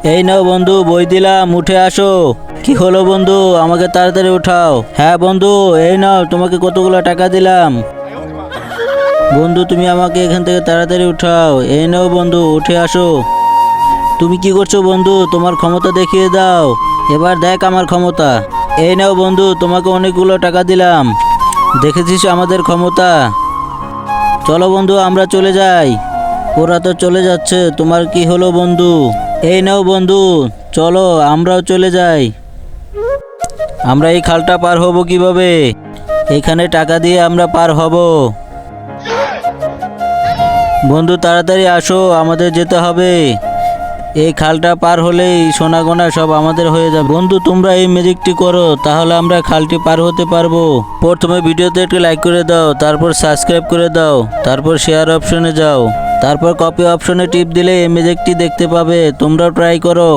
এই নাও বন্ধু, বই দিলাম, উঠে আসো। কি হলো বন্ধু, আমাকে তাড়াতাড়ি উঠাও। হ্যাঁ বন্ধু, এই নাও, তোমাকে কতগুলো টাকা দিলাম। বন্ধু তুমি আমাকে এখান থেকে তাড়াতাড়ি উঠাও। এই নাও বন্ধু, উঠে আসো। তুমি কি করছো বন্ধু, তোমার ক্ষমতা দেখিয়ে দাও। এবার দেখ আমার ক্ষমতা। এই নাও বন্ধু, তোমাকে অনেকগুলো টাকা দিলাম। দেখেছিস আমাদের ক্ষমতা। চলো বন্ধু, আমরা চলে যাই। ওরা তো চলে যাচ্ছে, তোমার কি হলো বন্ধু? এই নাও বন্ধু, চলো আমরাও চলে যাই। আমরা এই খালটা পার হব কিভাবে? এখানে টাকা দিয়ে আমরা পার হব। বন্ধু তাড়াতাড়ি আসো, আমাদের যেতে হবে। এই খালটা পার হলেই সোনা গোনা সব আমাদের হয়ে যাবে। বন্ধু তোমরা এই ম্যাজিকটি করো, তাহলে আমরা খালটি পার হতে পারবো। প্রথমে ভিডিওতে একটি লাইক করে দাও, তারপর সাবস্ক্রাইব করে দাও, তারপর শেয়ার অপশনে যাও, তারপর কপি অপশনে টিপ দিলে এই ম্যাজিকটি দেখতে পাবে। তোমরাও ট্রাই করো।